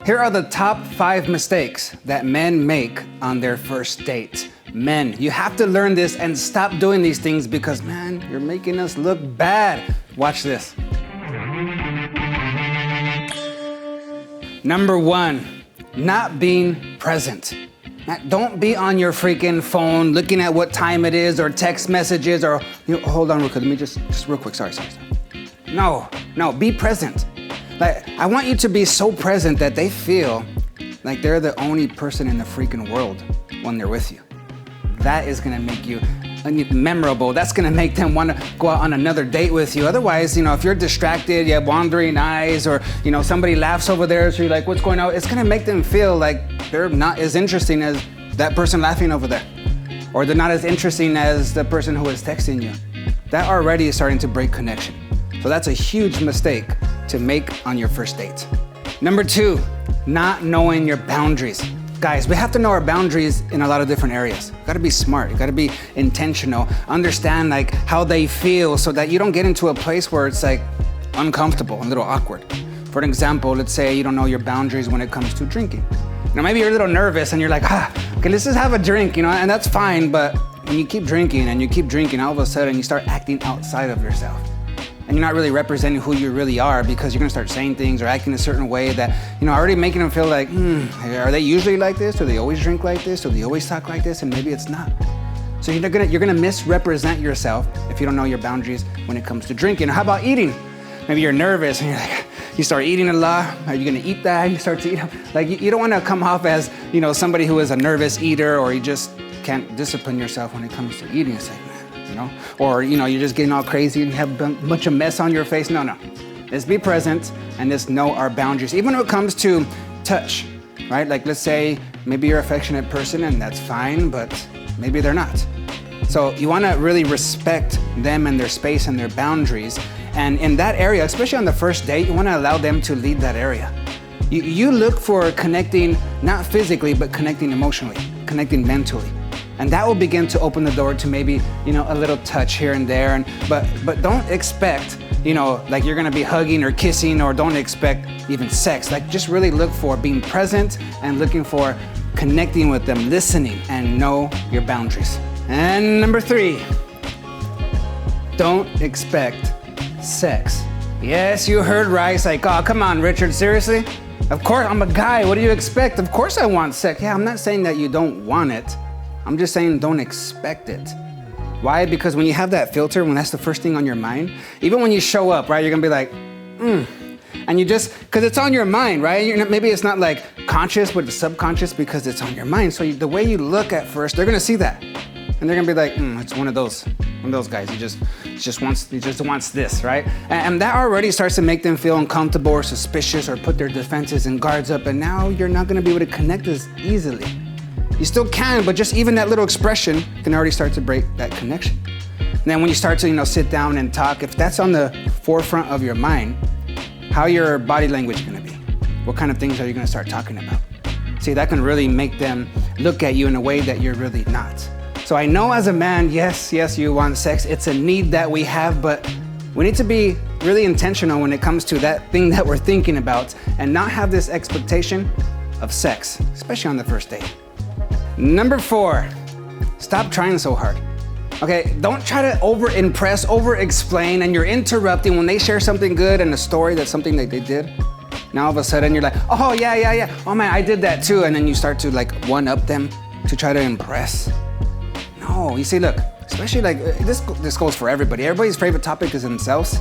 Here are the top 5 mistakes that men make on their first date. Men, you have to learn this and stop doing these things because, man, you're making us look bad. Watch this. Number 1, not being present. Now, don't be on your freaking phone looking at what time it is or text messages or, hold on real quick, let me just real quick, sorry. No, be present. Like, I want you to be so present that they feel like they're the only person in the freaking world when they're with you. That is gonna make you memorable. That's gonna make them wanna go out on another date with you. Otherwise, if you're distracted, you have wandering eyes, or somebody laughs over there, so you're like, what's going on? It's gonna make them feel like they're not as interesting as that person laughing over there. Or they're not as interesting as the person who is texting you. That already is starting to break connection. So that's a huge mistake to make on your first date. Number 2, not knowing your boundaries. Guys, we have to know our boundaries in a lot of different areas. You gotta be smart, you gotta be intentional, understand like how they feel so that you don't get into a place where it's like uncomfortable, a little awkward. For an example, let's say you don't know your boundaries when it comes to drinking. Maybe you're a little nervous and you're like, okay, let's just have a drink, and that's fine, but when you keep drinking and you keep drinking, all of a sudden you start acting outside of yourself. And you're not really representing who you really are because you're gonna start saying things or acting a certain way that, already making them feel like, are they usually like this? Do they always drink like this? Do they always talk like this? And maybe it's not. So you're gonna misrepresent yourself if you don't know your boundaries when it comes to drinking. Or how about eating? Maybe you're nervous and you're like, you start eating a lot. Are you gonna eat that? You start to eat, like you don't wanna come off as, somebody who is a nervous eater, or you just can't discipline yourself when it comes to eating. It's like, or you're just getting all crazy and you have a bunch of mess on your face. No. Let's be present and let's know our boundaries. Even when it comes to touch, right? Like, let's say maybe you're an affectionate person and that's fine, but maybe they're not. So you want to really respect them and their space and their boundaries. And in that area, especially on the first date, you want to allow them to lead that area. You look for connecting, not physically, but connecting emotionally, connecting mentally. And that will begin to open the door to maybe, a little touch here and there. But don't expect, like you're gonna be hugging or kissing, or don't expect even sex. Like, just really look for being present and looking for connecting with them, listening, and know your boundaries. And number 3, don't expect sex. Yes, you heard right. It's like, oh, come on, Richard, seriously? Of course, I'm a guy. What do you expect? Of course I want sex. Yeah, I'm not saying that you don't want it. I'm just saying don't expect it. Why? Because when you have that filter, when that's the first thing on your mind, even when you show up, right, you're gonna be like, and you just, because it's on your mind, right? Maybe it's not like conscious, but it's subconscious because it's on your mind. So the way you look at first, they're gonna see that. And they're gonna be like, it's one of those guys. He just wants this, right? And that already starts to make them feel uncomfortable or suspicious or put their defenses and guards up. And now you're not gonna be able to connect as easily. You still can, but just even that little expression can already start to break that connection. And then when you start to, sit down and talk, if that's on the forefront of your mind, how your body language gonna be? What kind of things are you gonna start talking about? See, that can really make them look at you in a way that you're really not. So I know as a man, yes, you want sex. It's a need that we have, but we need to be really intentional when it comes to that thing that we're thinking about and not have this expectation of sex, especially on the first date. Number 4, stop trying so hard. Okay, don't try to over-impress, over-explain, and you're interrupting when they share something good and a story that's something that they did. Now all of a sudden you're like, oh yeah. Oh man, I did that too. And then you start to like one-up them to try to impress. No, you see, look, especially like, this goes for everybody. Everybody's favorite topic is themselves,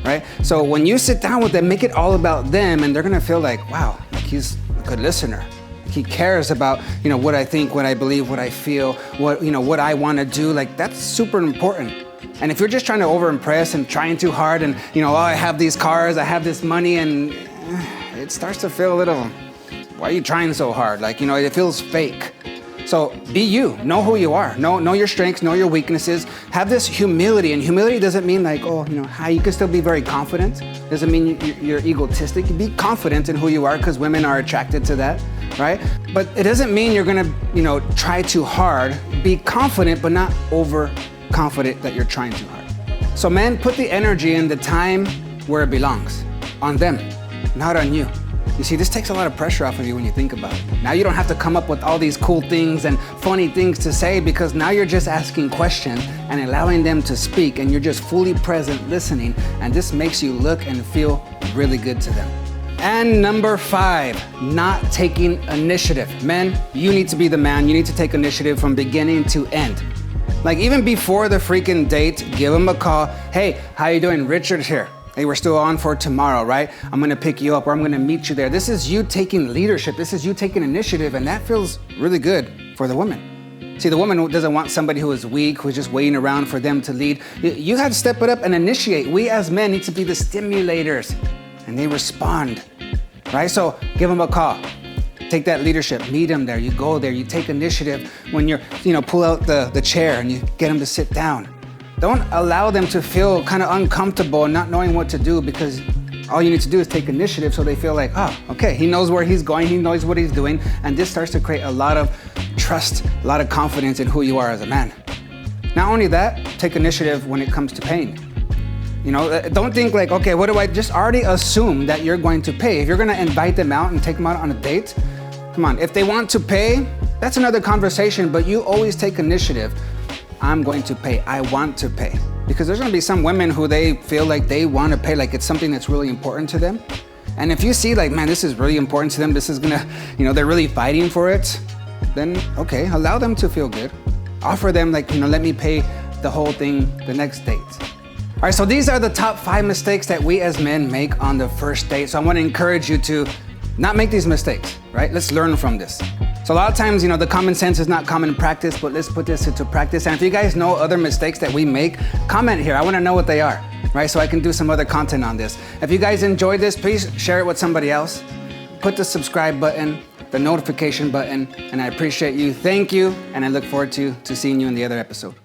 right? So when you sit down with them, make it all about them, and they're gonna feel like, wow, like he's a good listener. He cares about, what I think, what I believe, what I feel, what I want to do. Like, that's super important. And if you're just trying to over-impress and trying too hard and, I have these cars, I have this money, and it starts to feel a little, why are you trying so hard? Like, it feels fake. So be you, know who you are, know your strengths, know your weaknesses, have this humility. And humility doesn't mean like, you can still be very confident. Doesn't mean you're egotistic. You be confident in who you are because women are attracted to that, right? But it doesn't mean you're gonna, try too hard. Be confident, but not overconfident that you're trying too hard. So men, put the energy and the time where it belongs, on them, not on you. You see, this takes a lot of pressure off of you when you think about it. Now you don't have to come up with all these cool things and funny things to say, because now you're just asking questions and allowing them to speak, and you're just fully present listening, and this makes you look and feel really good to them. And number 5, not taking initiative. Men, you need to be the man. You need to take initiative from beginning to end. Like, even before the freaking date, give them a call. Hey, how you doing? Richard here. Hey, we're still on for tomorrow, right? I'm gonna pick you up, or I'm gonna meet you there. This is you taking leadership. This is you taking initiative, and that feels really good for the woman. See, the woman doesn't want somebody who is weak, who's just waiting around for them to lead. You have to step it up and initiate. We as men need to be the stimulators, and they respond, right? So give them a call. Take that leadership, meet them there. You go there, you take initiative when you're, pull out the chair and you get them to sit down. Don't allow them to feel kind of uncomfortable and not knowing what to do, because all you need to do is take initiative so they feel like, oh, okay, he knows where he's going, he knows what he's doing, and this starts to create a lot of trust, a lot of confidence in who you are as a man. Not only that, take initiative when it comes to paying. Don't think like, okay, what do I just already assume that you're going to pay? If you're gonna invite them out and take them out on a date, come on, if they want to pay, that's another conversation, but you always take initiative. I'm going to pay, I want to pay. Because there's gonna be some women who they feel like they wanna pay, like it's something that's really important to them. And if you see like, man, this is really important to them, this is gonna, they're really fighting for it, then okay, allow them to feel good. Offer them like, let me pay the whole thing the next date. All right, so these are the top 5 mistakes that we as men make on the first date. So I wanna encourage you to not make these mistakes, right? Let's learn from this. So a lot of times, the common sense is not common practice, but let's put this into practice. And if you guys know other mistakes that we make, comment here. I wanna know what they are, right? So I can do some other content on this. If you guys enjoyed this, please share it with somebody else. Put the subscribe button, the notification button, and I appreciate you. Thank you, and I look forward to seeing you in the other episode.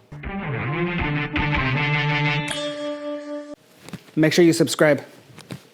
Make sure you subscribe.